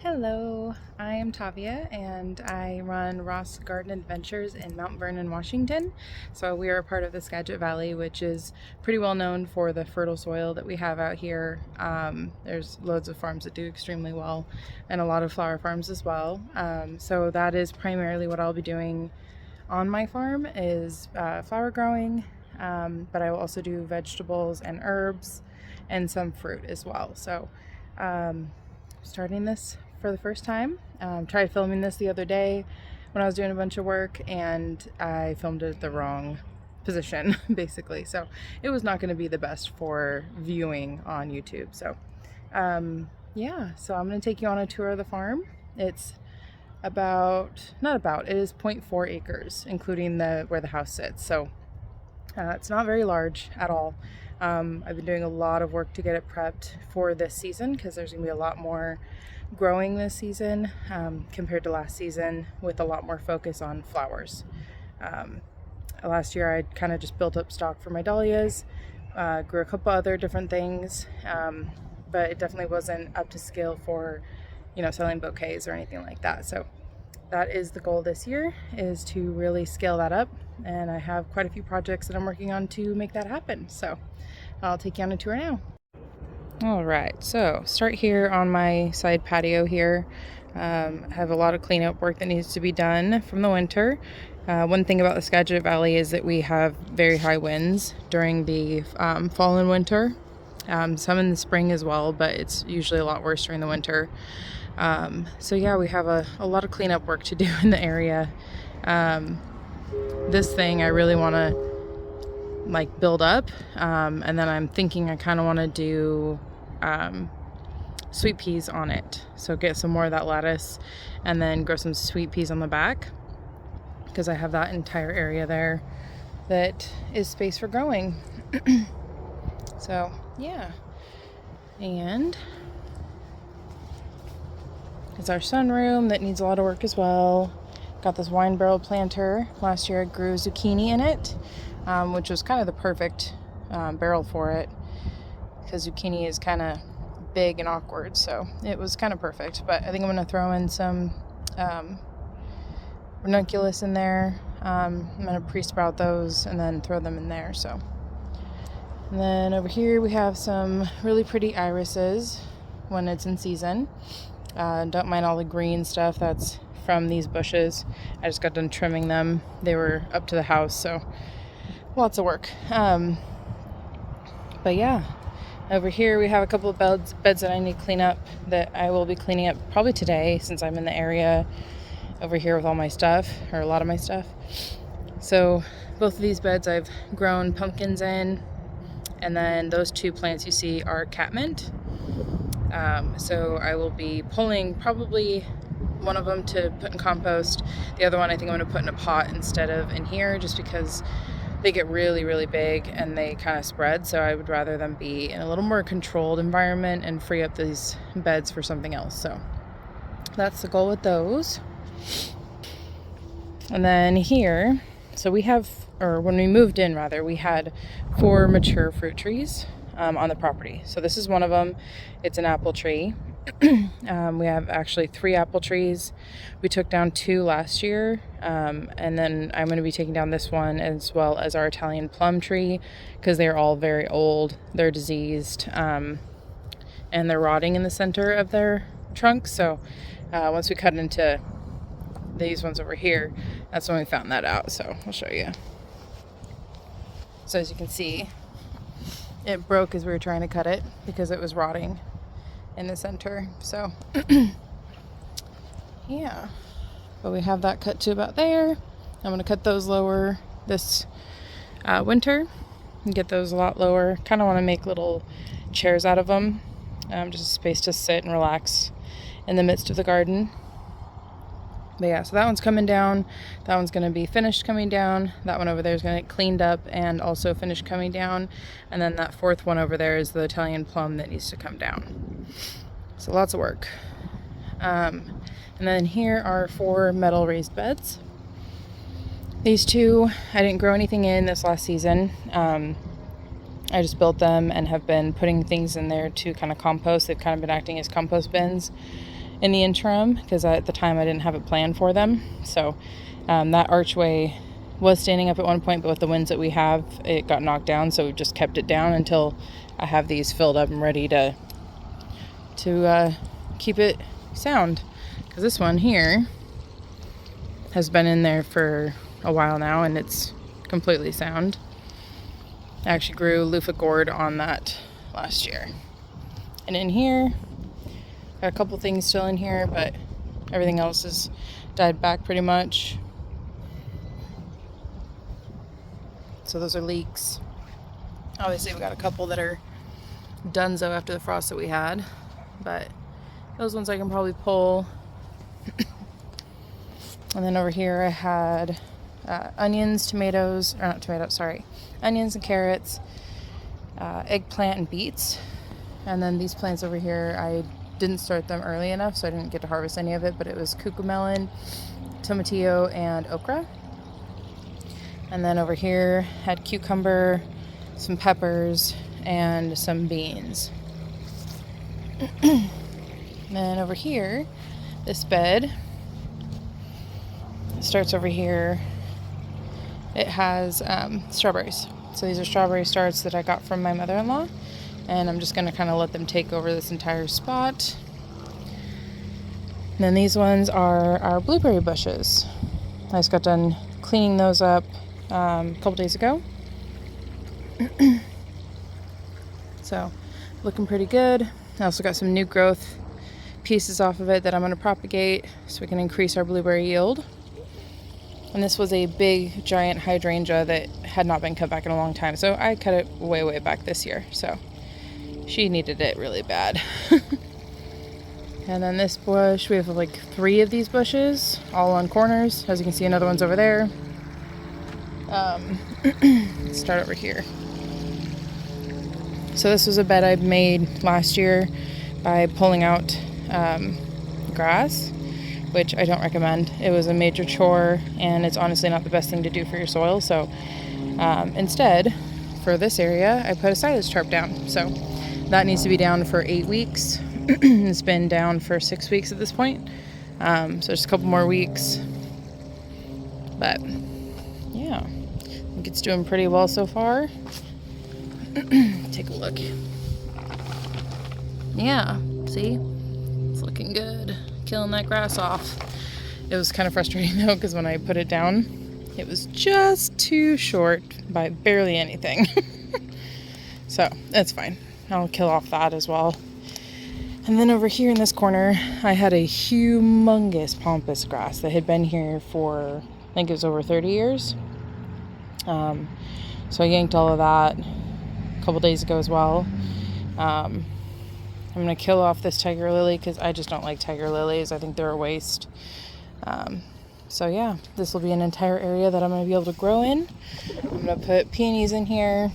Hello, I am Tavia and I run Ross Garden Adventures in Mount Vernon, Washington. So we are a part of the Skagit Valley, which is pretty well known for the fertile soil that we have out here. There's loads of farms that do extremely well and a lot of flower farms as well. So that is primarily what I'll be doing on my farm is flower growing, but I will also do vegetables and herbs and some fruit as well. So starting this for the first time. Tried filming this the other day when I was doing a bunch of work and I filmed it at the wrong position basically, so it was not going to be the best for viewing on YouTube. So yeah, so I'm going to take you on a tour of the farm. It's it is 0.4 acres including where the house sits, so it's not very large at all. I've been doing a lot of work to get it prepped for this season because there's going to be a lot more growing this season compared to last season, with a lot more focus on flowers. Last year I kind of just built up stock for my dahlias, grew a couple other different things, but it definitely wasn't up to scale for, selling bouquets or anything like that. So that is the goal this year, is to really scale that up, and I have quite a few projects that I'm working on to make that happen. So I'll take you on a tour now. All right, so start here on my side patio here. I have a lot of cleanup work that needs to be done from the winter. One thing about the Skagit Valley is that we have very high winds during the fall and winter. Some in the spring as well, but it's usually a lot worse during the winter. So yeah, we have a lot of cleanup work to do in the area. This thing I really want to build up, and then I'm thinking I kind of want to do sweet peas on it. So get some more of that lettuce and then grow some sweet peas on the back, because I have that entire area there that is space for growing. So yeah, and it's our sunroom that needs a lot of work as well. Got this wine barrel planter. Last year I grew zucchini in it, which was kind of the perfect barrel for it, because zucchini is kind of big and awkward, so it was kind of perfect. But I think I'm going to throw in some ranunculus in there. I'm going to pre-sprout those and then throw them in there. So, and then over here we have some really pretty irises when it's in season. Don't mind all the green stuff that's from these bushes. I just got done trimming them. They were up to the house, so lots of work. But yeah, over here we have a couple of beds that I need to clean up, that I will be cleaning up probably today, since I'm in the area over here with all my stuff, or a lot of my stuff. So both of these beds I've grown pumpkins in, and then those two plants you see are catmint. So I will be pulling probably one of them to put in compost. The other one I think I'm going to put in a pot instead of in here, just because they get really, really big and they kind of spread. So I would rather them be in a little more controlled environment and free up these beds for something else. So that's the goal with those. And then here, so we have, or when we moved in rather, we had 4 mature fruit trees on the property. So this is one of them. It's an apple tree. We have actually 3 apple trees. We took down 2 last year, and then I'm going to be taking down this one, as well as our Italian plum tree, because they're all very old. They're diseased, and they're rotting in the center of their trunks. So once we cut into these ones over here, that's when we found that out. So I'll show you. So as you can see, it broke as we were trying to cut it because it was rotting in the center. So yeah, but we have that cut to about there. I'm going to cut those lower this winter and get those a lot lower. Kind of want to make little chairs out of them, just a space to sit and relax in the midst of the garden. But yeah, so that one's coming down. That one's going to be finished coming down. That one over there is going to get cleaned up and also finished coming down. And then that 4th one over there is the Italian plum that needs to come down. So lots of work. And then here are 4 metal raised beds. These 2, I didn't grow anything in this last season. I just built them and have been putting things in there to kind of compost. They've kind of been acting as compost bins. in the interim, because at the time I didn't have it planned for them. So that archway was standing up at one point, but with the winds that we have, it got knocked down, so we just kept it down until I have these filled up and ready to keep it sound. Because this one here has been in there for a while now, and it's completely sound. I actually grew loofah gourd on that last year. And in here, got a couple things still in here, but everything else has died back pretty much. So those are leeks. Obviously we got a couple that are donezo after the frost that we had, but those ones I can probably pull. And then over here I had onions, onions and carrots, eggplant and beets. And then these plants over here, I didn't start them early enough, so I didn't get to harvest any of it, but it was cucamelon, tomatillo, and okra. And then over here had cucumber, some peppers, and some beans. And then over here, this bed starts over here. It has strawberries. So these are strawberry starts that I got from my mother-in-law, and I'm just going to kind of let them take over this entire spot. And then these ones are our blueberry bushes. I just got done cleaning those up a couple days ago. So looking pretty good. I also got some new growth pieces off of it that I'm going to propagate so we can increase our blueberry yield. And this was a big giant hydrangea that had not been cut back in a long time, so I cut it way back this year, so she needed it really bad. And then this bush, we have like 3 of these bushes all on corners. As you can see, another one's over there. Let's start over here. So this was a bed I made last year by pulling out grass, which I don't recommend. It was a major chore, and it's honestly not the best thing to do for your soil. So instead, for this area, I put a silage tarp down. So that needs to be down for 8 weeks. It's been down for 6 weeks at this point. So just a couple more weeks. But yeah, I think it's doing pretty well so far. Take a look. Yeah, see? It's looking good. Killing that grass off. It was kind of frustrating though, because when I put it down, it was just too short by barely anything. So that's fine. I'll kill off that as well. And then over here in this corner, I had a humongous pampas grass that had been here for, I think it was over 30 years. So I yanked all of that a couple days ago as well. I'm going to kill off this tiger lily because I just don't like tiger lilies. I think they're a waste. So yeah, this will be an entire area that I'm going to be able to grow in. I'm going to put peonies in here,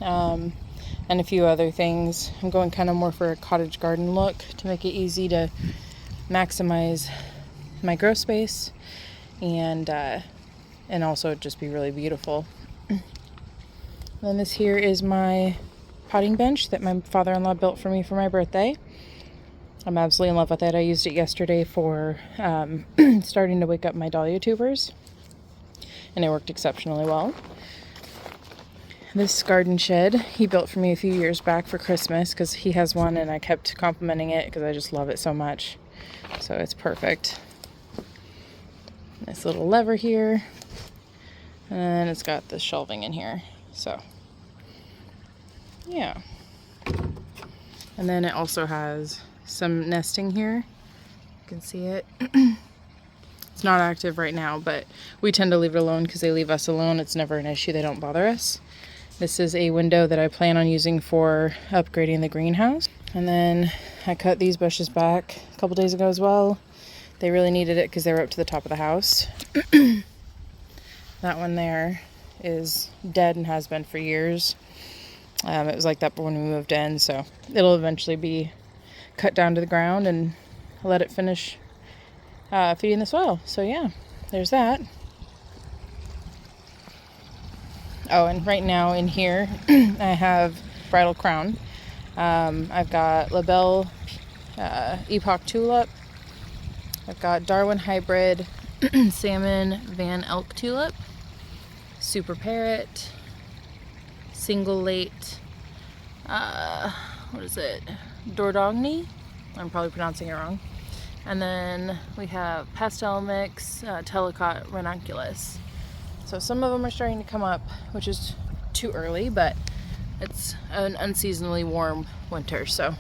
and a few other things. I'm going kind of more for a cottage garden look to make it easy to maximize my grow space and also just be really beautiful. Then this here is my potting bench that my father-in-law built for me for my birthday. I'm absolutely in love with it. I used it yesterday for starting to wake up my dahlia tubers, and it worked exceptionally well. This garden shed he built for me a few years back for Christmas because he has one, and I kept complimenting it because I just love it so much. So it's perfect. Nice little lever here, and it's got the shelving in here. So yeah. And then it also has some nesting here. You can see it. It's not active right now, but we tend to leave it alone because they leave us alone. It's never an issue. They don't bother us. This is a window that I plan on using for upgrading the greenhouse. And then I cut these bushes back a couple days ago as well. They really needed it because they were up to the top of the house. That one there is dead and has been for years. It was like that when we moved in, so it'll eventually be cut down to the ground and let it finish feeding the soil. So yeah, there's that. Oh, and right now in here I have bridal crown. I've got labelle epoch tulip, I've got Darwin hybrid, salmon Van Elk tulip, super parrot, single late, what is it, Dordogne? I'm probably pronouncing it wrong. And then we have pastel mix, Telecott ranunculus. So some of them are starting to come up, which is too early, but it's an unseasonably warm winter, so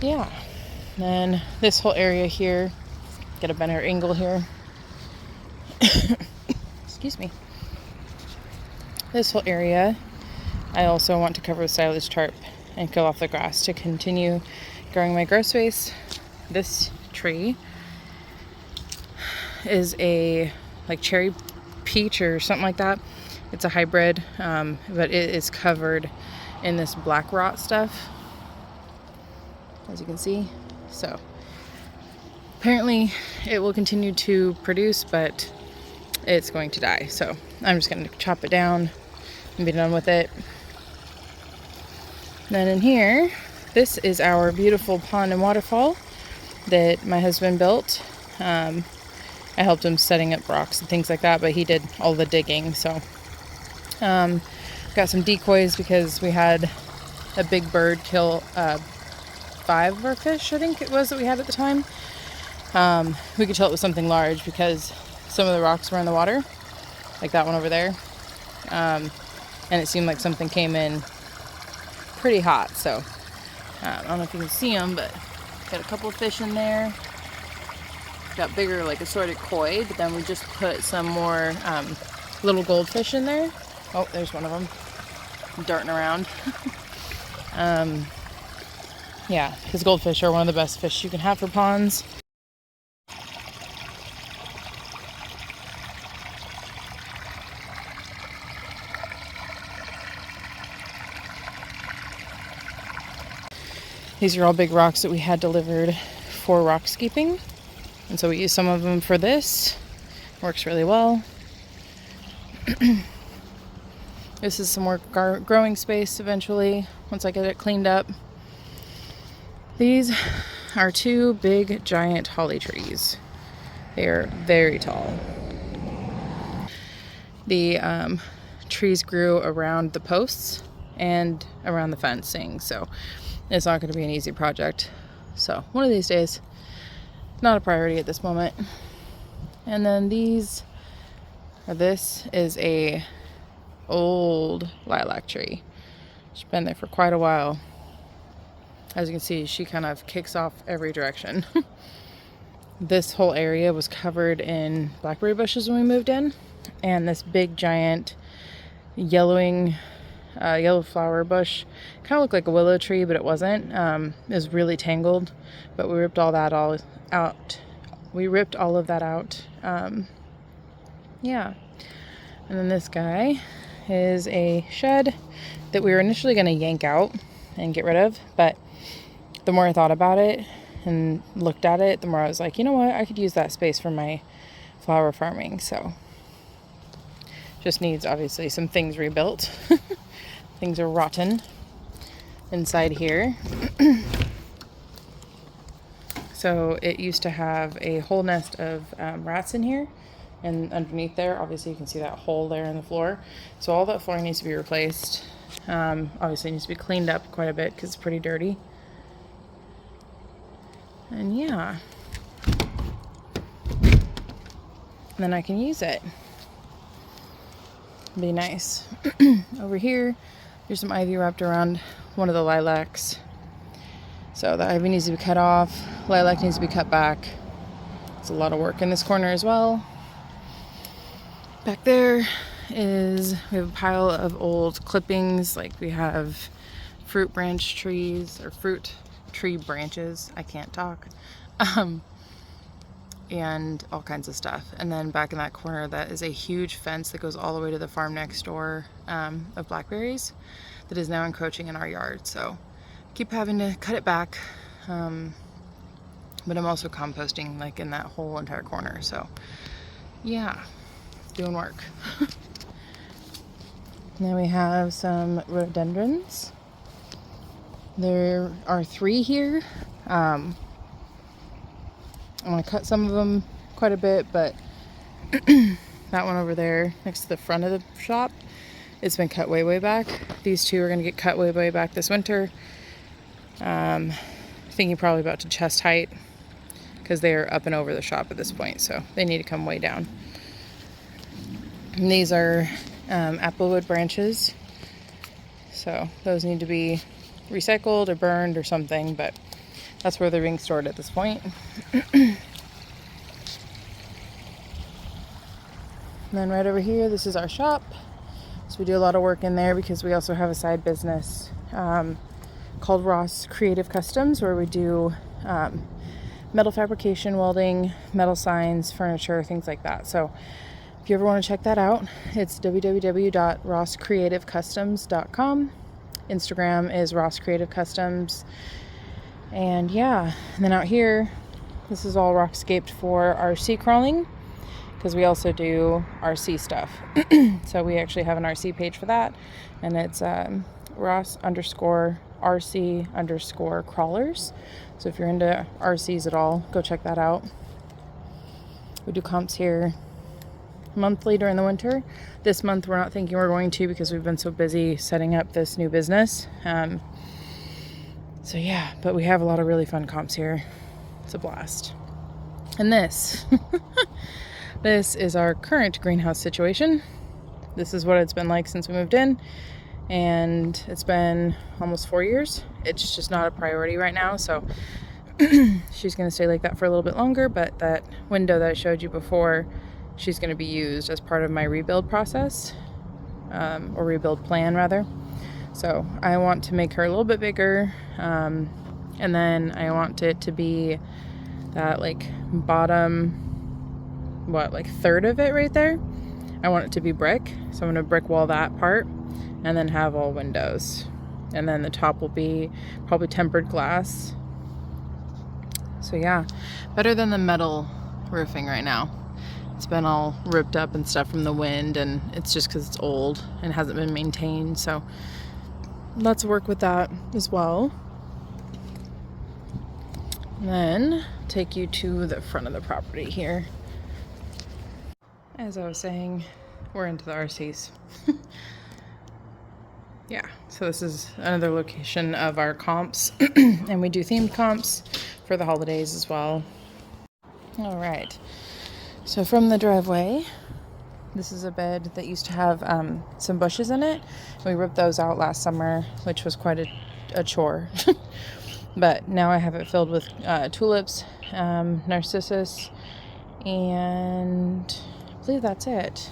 yeah. Then this whole area here, get a better angle here. Excuse me. This whole area, I also want to cover with silage tarp and kill off the grass to continue growing my grow space. This tree is a like cherry peach or something like that. It's a hybrid, but it is covered in this black rot stuff, as you can see. So apparently it will continue to produce, but it's going to die. So I'm just going to chop it down and be done with it. Then in here, this is our beautiful pond and waterfall that my husband built. I helped him setting up rocks and things like that, but he did all the digging. So got some decoys because we had a big bird kill 5 of our fish, I think it was, that we had at the time. We could tell it was something large because some of the rocks were in the water, like that one over there. And it seemed like something came in pretty hot. So I don't know if you can see them, but got a couple of fish in there. Got bigger, like assorted koi, but then we just put some more little goldfish in there. Oh, there's one of them darting around. Yeah, because goldfish are one of the best fish you can have for ponds. These are all big rocks that we had delivered for rock skeeping. And so we use some of them for this. Works really well. This is some more growing space eventually, once I get it cleaned up. These are 2 big giant holly trees. They are very tall. The trees grew around the posts and around the fencing, so it's not going to be an easy project. So one of these days, not a priority at this moment. And then this is a old lilac tree. She's been there for quite a while. As you can see, she kind of kicks off every direction. This whole area was covered in blackberry bushes when we moved in, and this big giant yellow flower bush kind of looked like a willow tree, but it wasn't. It was really tangled, but we ripped all that out. We ripped all of that out. Yeah. And then this guy is a shed that we were initially going to yank out and get rid of, but the more I thought about it and looked at it, the more I was like, you know what, I could use that space for my flower farming. So just needs obviously some things rebuilt. Things are rotten inside here. So it used to have a whole nest of rats in here, and underneath there, obviously you can see that hole there in the floor. So all that flooring needs to be replaced. Obviously it needs to be cleaned up quite a bit because it's pretty dirty. And yeah, and then I can use it. Be nice. Over here, there's some ivy wrapped around one of the lilacs. So the ivy needs to be cut off. Lilac needs to be cut back. It's a lot of work in this corner as well. Back there we have a pile of old clippings. Like we have fruit tree branches. I can't talk. And all kinds of stuff. And then back in that corner, that is a huge fence that goes all the way to the farm next door of blackberries that is now encroaching in our yard. So keep having to cut it back. But I'm also composting like in that whole entire corner. So yeah, doing work. Now we have some rhododendrons. There are 3 here. I want to cut some of them quite a bit, but that one over there next to the front of the shop, it's been cut way back. These two are going to get cut way back this winter. Thinking probably about to chest height because they are up and over the shop at this point, so they need to come way down. And these are applewood branches, so those need to be recycled or burned or something, but that's where they're being stored at this point. And then right over here, this is our shop. So we do a lot of work in there because we also have a side business called Ross Creative Customs, where we do metal fabrication, welding, metal signs, furniture, things like that. So if you ever want to check that out, it's www.rosscreativecustoms.com. Instagram is Ross Creative Customs. And yeah, and then out here, this is all rockscaped for RC crawling, because we also do RC stuff. So we actually have an RC page for that, and it's Ross_RC_crawlers. So if you're into RCs at all, go check that out. We do comps here monthly during the winter. This month we're not thinking we're going to because we've been so busy setting up this new business. So yeah, but we have a lot of really fun comps here. It's a blast. And this, this is our current greenhouse situation. This is what it's been like since we moved in, and it's been almost 4 years. It's just not a priority right now, so she's gonna stay like that for a little bit longer, but that window that I showed you before, she's gonna be used as part of my rebuild process, or rebuild plan rather. So I want to make her a little bit bigger, and then I want it to be that like bottom, third of it right there. I want it to be brick, so I'm gonna brick wall that part and then have all windows, and then the top will be probably tempered glass. So yeah, better than the metal roofing right now. It's been all ripped up and stuff from the wind, and it's just because it's old and hasn't been maintained, so lots of work with that as well. And then take you to the front of the property here. As I was saying, we're into the RCs. Yeah, so this is another location of our comps, and we do themed comps for the holidays as well. All right, so from the driveway, this is a bed that used to have some bushes in it. We ripped those out last summer, which was quite a chore. But now I have it filled with tulips, narcissus, and I believe that's it.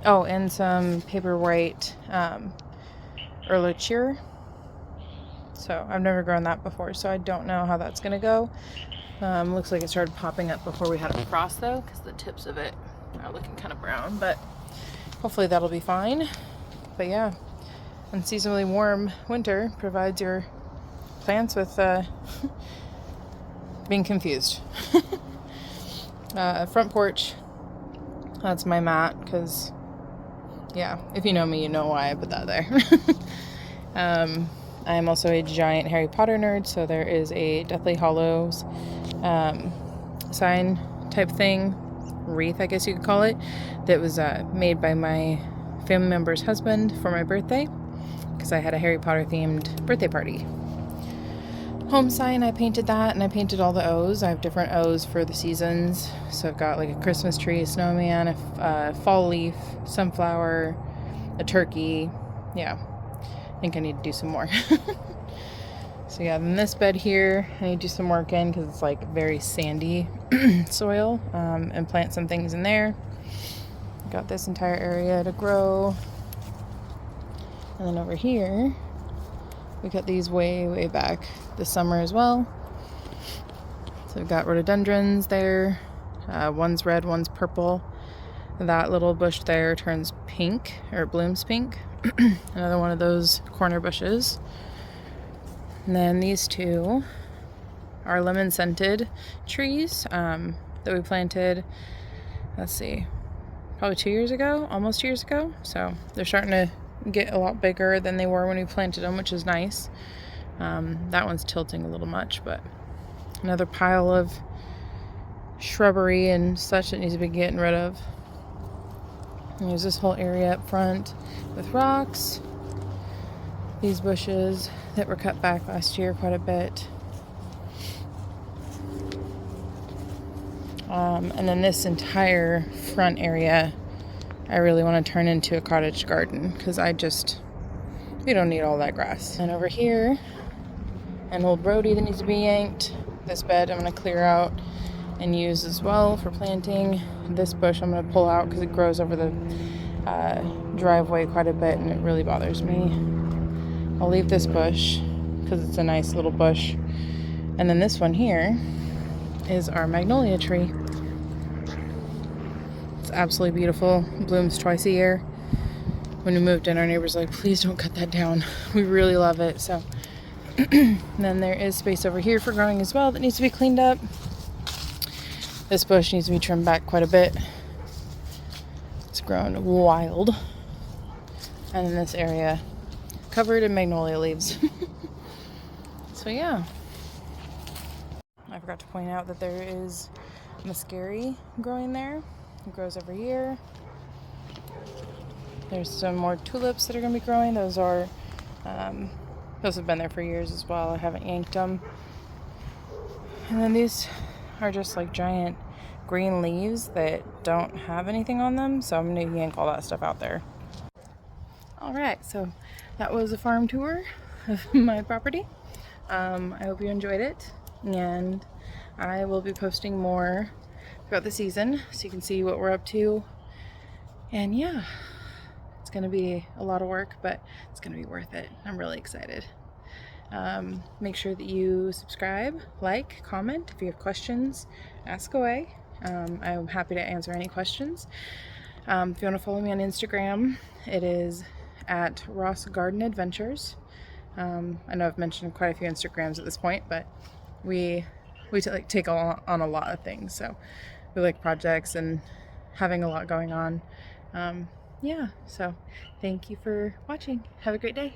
Oh, and some paper white Erlenmeyer. So I've never grown that before, so I don't know how that's gonna go. Looks like it started popping up before we had a frost though, because the tips of it are looking kind of brown, but hopefully that'll be fine. But yeah, unseasonably warm winter provides your plants with being confused. Front porch, that's my mat, because yeah, if you know me, you know why I put that there. I am also a giant Harry Potter nerd, so there is a Deathly Hallows sign type thing, wreath I guess you could call it, that was made by my family member's husband for my birthday, because I had a Harry Potter themed birthday party. Home sign, I painted that, and I painted all the O's. I have different O's for the seasons, so I've got like a Christmas tree, a snowman, a fall leaf, sunflower, a turkey. Yeah, I think I need to do some more. So yeah, then this bed here, I need to do some work in because it's like very sandy soil, and plant some things in there. Got this entire area to grow. And then over here, we got these way back this summer as well. So we've got rhododendrons there. One's red, one's purple. That little bush there turns pink, or blooms pink. Another one of those corner bushes. And then these two are lemon scented trees that we planted, let's see, probably 2 years ago, almost 2 years ago. So they're starting to get a lot bigger than they were when we planted them, which is nice. That one's tilting a little much, but Another pile of shrubbery and such that needs to be getting rid of. And there's this whole area up front with rocks. These bushes that were cut back last year quite a bit. And then this entire front area I really want to turn into a cottage garden because we don't need all that grass. And over here, an old roadie that needs to be yanked. This bed I'm going to clear out and use as well for planting. This bush I'm going to pull out because it grows over the driveway quite a bit and it really bothers me. I'll leave this bush because it's a nice little bush. And then this one here is our magnolia tree. It's absolutely beautiful. It blooms twice a year. When we moved in, our neighbors were like, please don't cut that down. We really love it. So then there is space over here for growing as well that needs to be cleaned up. This bush needs to be trimmed back quite a bit. It's grown wild. And in this area, covered in magnolia leaves. So yeah. I forgot to point out that there is muscari growing there. It grows every year. There's some more tulips that are going to be growing. Those have been there for years as well. I haven't yanked them. And then these are just like giant green leaves that don't have anything on them. So I'm going to yank all that stuff out there. Alright, so that was a farm tour of my property. I hope you enjoyed it. And I will be posting more throughout the season so you can see what we're up to. And yeah, it's going to be a lot of work, but it's going to be worth it. I'm really excited. Make sure that you subscribe, like, comment. If you have questions, ask away. I'm happy to answer any questions. If you want to follow me on Instagram, it is at Ross Garden Adventures. I know I've mentioned quite a few Instagrams at this point, but we take on a lot of things. So we like projects and having a lot going on. Yeah, so thank you for watching. Have a great day.